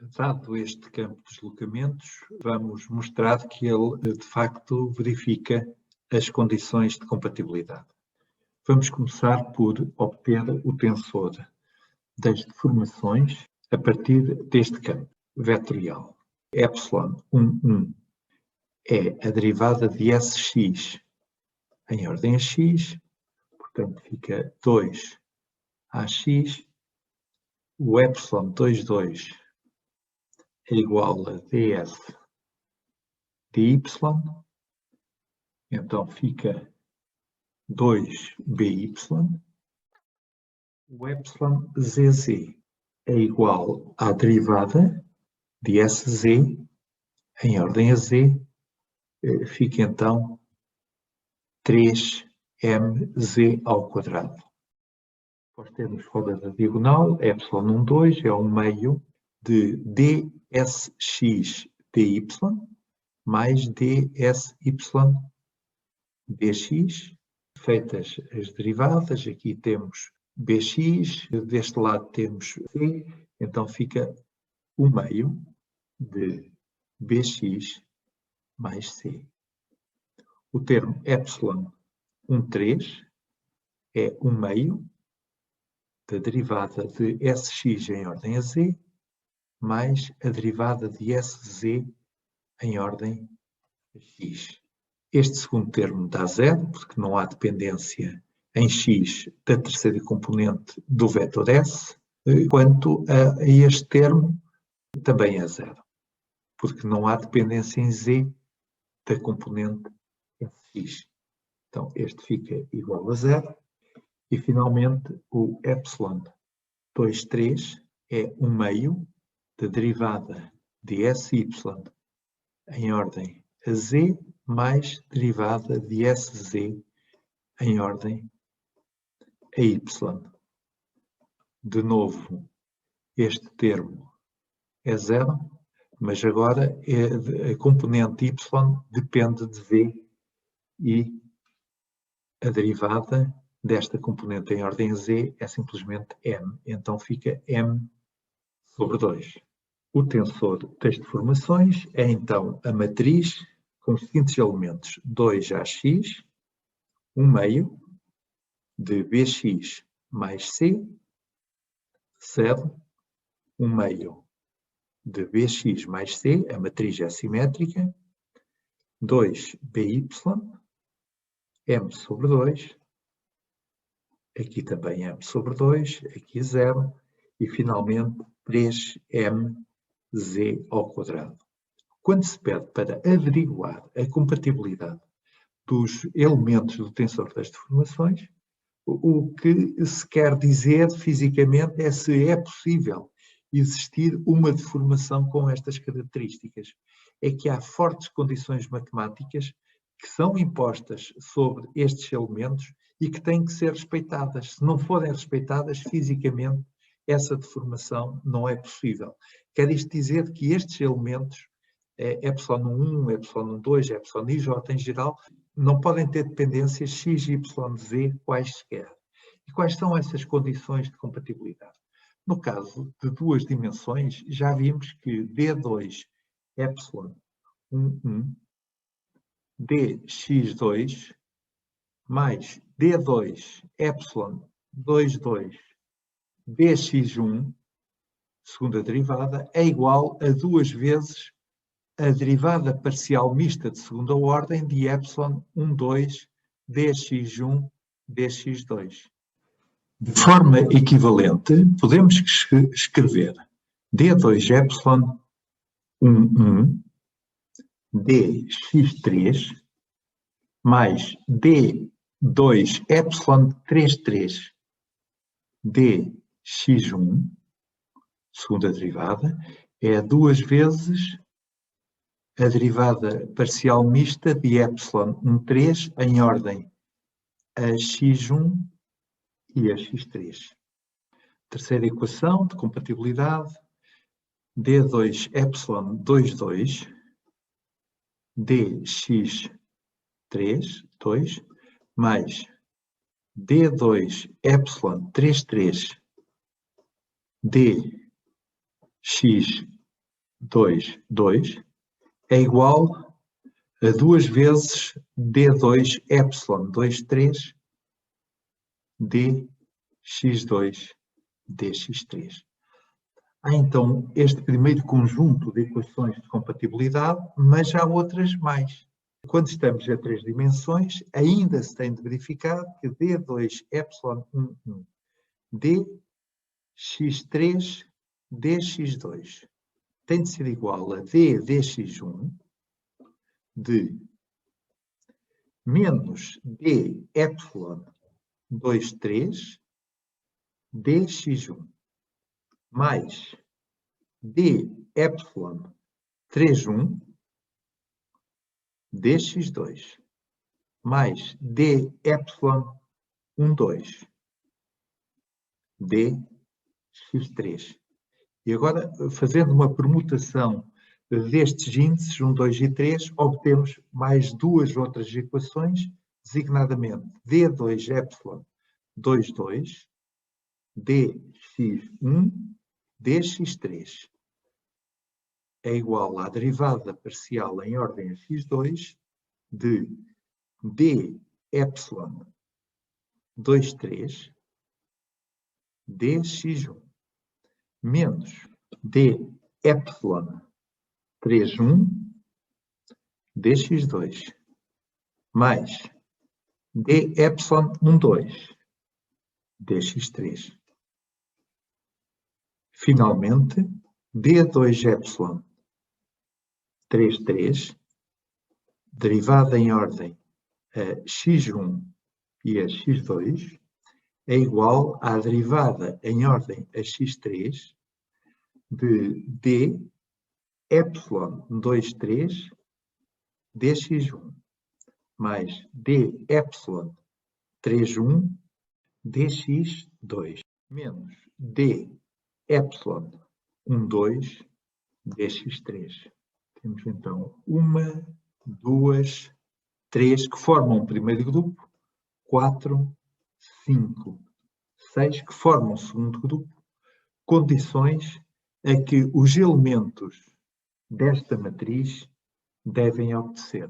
Dado este campo de deslocamentos, vamos mostrar que ele, de facto, verifica as condições de compatibilidade. Vamos começar por obter o tensor das deformações a partir deste campo vetorial. Epsilon 1 é a derivada de Sx em ordem a x, portanto fica 2ax. O epsilon 2 é igual a ds dy, então fica 2by. O epsilon zz é igual à derivada de sz em ordem a z, fica então 3mz ao quadrado. Depois temos fora da diagonal, epsilon 2 é 1/2 de dsx dy mais dsy dx. Feitas as derivadas, aqui temos bx, deste lado temos c, então fica 1/2 de bx mais c. O termo epsilon 1/3 é 1/2 da derivada de sx em ordem a z mais a derivada de sz em ordem a x. Este segundo termo dá zero, porque não há dependência em x da terceira componente do vetor s, quanto a este termo também é zero, porque não há dependência em z da componente sx. Então este fica igual a zero. E finalmente o epsilon 2/3 é 1/2 da derivada de sy em ordem a z mais derivada de sz em ordem a y. De novo, este termo é zero, mas agora a componente y depende de v e a derivada desta componente em ordem a z é simplesmente m, então fica m/2. O tensor das deformações é então a matriz com os seguintes elementos: 2ax, 1/2 de bx mais c, 0, 1/2 de bx mais c, a matriz é simétrica, 2by, m/2, aqui também m/2, aqui 0, e finalmente 3mz ao quadrado. Quando se pede para averiguar a compatibilidade dos elementos do tensor das deformações, o que se quer dizer fisicamente é se é possível existir uma deformação com estas características. É que há fortes condições matemáticas que são impostas sobre estes elementos e que têm que ser respeitadas. Se não forem respeitadas fisicamente, essa deformação não é possível. Quer isto dizer que estes elementos, epsilon 1, epsilon 2, epsilon i, j em geral, não podem ter dependências x, y, z quaisquer. E quais são essas condições de compatibilidade? No caso de duas dimensões, já vimos que d2 epsilon 1 dx2 mais d2 epsilon 2 dx1, segunda derivada, é igual a 2 vezes a derivada parcial mista de segunda ordem de epsilon 1,2 dx1 dx2. De forma equivalente, podemos escrever d2 epsilon 1 dx3 mais d2 epsilon 3 dx1, segunda derivada, é 2 vezes a derivada parcial mista de epsilon 1,3 em ordem a x1 e a x3. Terceira equação de compatibilidade, d2 epsilon 2 dx3 2 mais d2 epsilon 3 dx 2, 2, é igual a 2 vezes D2 epsilon 2, 3, dx2, dx3. Há então este primeiro conjunto de equações de compatibilidade, mas há outras mais. Quando estamos a 3 dimensões, ainda se tem de verificar que D2 epsilon 1, 1, dx3, dx2 tem de ser igual a d dx1 de menos d epsilon 2, 3 dx1 mais d epsilon 3, 1 dx2 mais d epsilon 1, 2 dx3. E agora, fazendo uma permutação destes índices, 1, 2 e 3, obtemos mais duas outras equações, designadamente d2 epsilon 2, 2, dx1, dx3 é igual à derivada parcial em ordem a x2 de d epsilon 2, 3, dx1 menos d epsilon 3, 1, dx2 mais d epsilon 1, 2, dx3. Finalmente, d2 epsilon 3, 3, derivada em ordem a x1 e a x2, é igual à derivada em ordem a x3 de d epsilon 2, 3 dx1 mais d epsilon 3, 1 dx2 menos d epsilon 1, 2 dx3. Temos então 1, 2, 3 que formam o primeiro grupo, 4, 5, 6 que formam o segundo grupo, condições a que os elementos desta matriz devem obedecer.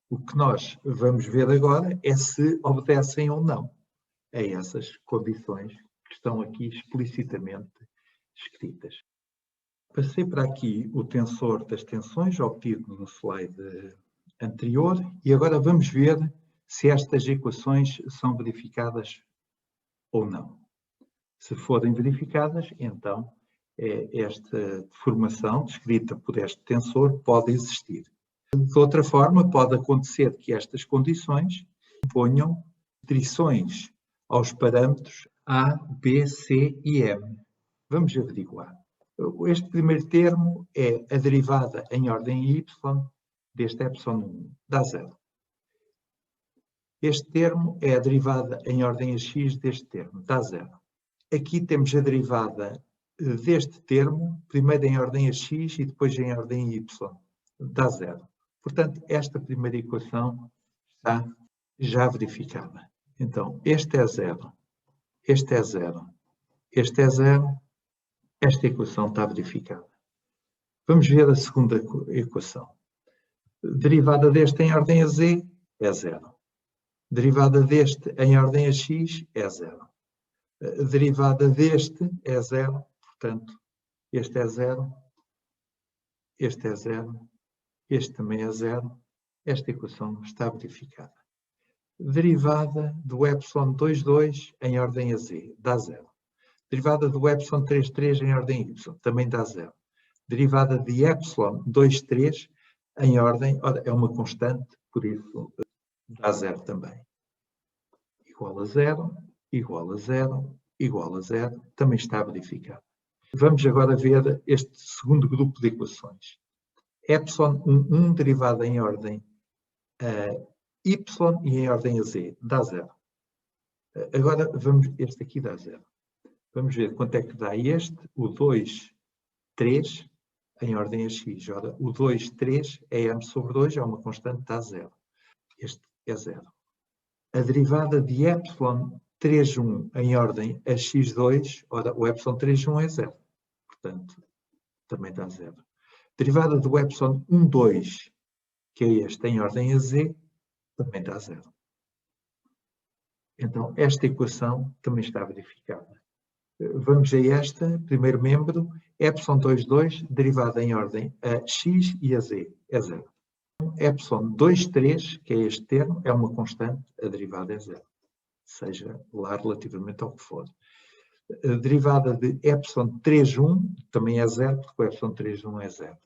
O que nós vamos ver agora é se obedecem ou não a essas condições que estão aqui explicitamente escritas. Passei para aqui o tensor das tensões obtido no slide anterior e agora vamos ver se estas equações são verificadas ou não. Se forem verificadas, então esta deformação descrita por este tensor pode existir. De outra forma, pode acontecer que estas condições imponham restrições aos parâmetros A, B, C e M. Vamos averiguar. Este primeiro termo é a derivada em ordem y deste epsilon 1, dá zero. Este termo é a derivada em ordem a x deste termo, dá zero. Aqui temos a derivada deste termo, primeiro em ordem a x e depois em ordem a y, dá zero. Portanto, esta primeira equação está já verificada. Então, este é zero, este é zero, este é zero, esta equação está verificada. Vamos ver a segunda equação. Derivada deste em ordem a z é zero. Derivada deste em ordem a x é zero. A derivada deste é zero, portanto, este é zero, este é zero, este também é zero. Esta equação está verificada. Derivada do epsilon 2, 2 em ordem a z, dá zero. Derivada do epsilon 3, 3 em ordem a y, também dá zero. Derivada de epsilon 2, 3 em ordem, ora, é uma constante, por isso dá zero também. Igual a zero, igual a zero, igual a zero, também está verificado. Vamos agora ver este segundo grupo de equações. Epsilon 1, 1 derivada em ordem a y e em ordem a z, dá zero. Agora, este aqui dá zero. Vamos ver quanto é que dá este, o 2, 3, em ordem a x. Ora, o 2, 3 é m sobre 2, é uma constante, dá zero. Este é zero. A derivada de epsilon 3, 1 em ordem a x2, ora, o epsilon 3, 1 é zero. Portanto, também dá zero. Derivada do epsilon 1, 2, que é este em ordem a z, também dá 0. Então, esta equação também está verificada. Vamos a esta, primeiro membro, epsilon 2, 2, derivada em ordem a x e a z, é 0. Epsilon 2, 3, que é este termo, é uma constante, a derivada é 0. Seja lá relativamente ao que for. A derivada de epsilon 3, 1 também é 0, porque o epsilon 3, 1 é 0.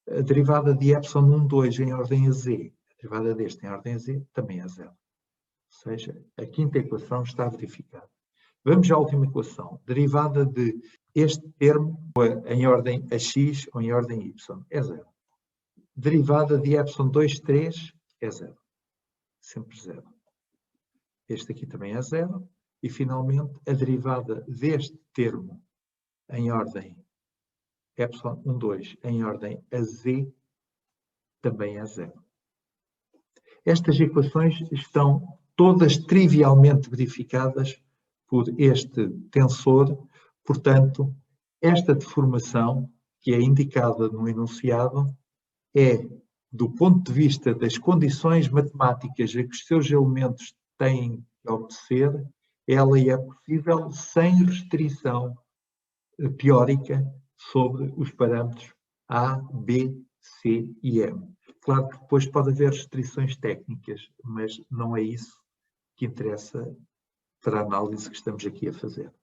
A derivada de epsilon 1, 2 em ordem a z, a derivada deste em ordem a z, também é 0. Ou seja, a quinta equação está verificada. Vamos à última equação. Derivada de este termo em ordem a x ou em ordem a y, é 0. Derivada de epsilon 2, 3 é 0. Sempre 0. Este aqui também é 0. E, finalmente, a derivada deste termo em ordem epsilon 1, 2 em ordem a z também é 0. Estas equações estão todas trivialmente verificadas por este tensor. Portanto, esta deformação, que é indicada no enunciado, é, do ponto de vista das condições matemáticas a que os seus elementos têm que obedecer, ela é possível sem restrição teórica sobre os parâmetros A, B, C e M. Claro que depois pode haver restrições técnicas, mas não é isso que interessa para a análise que estamos aqui a fazer.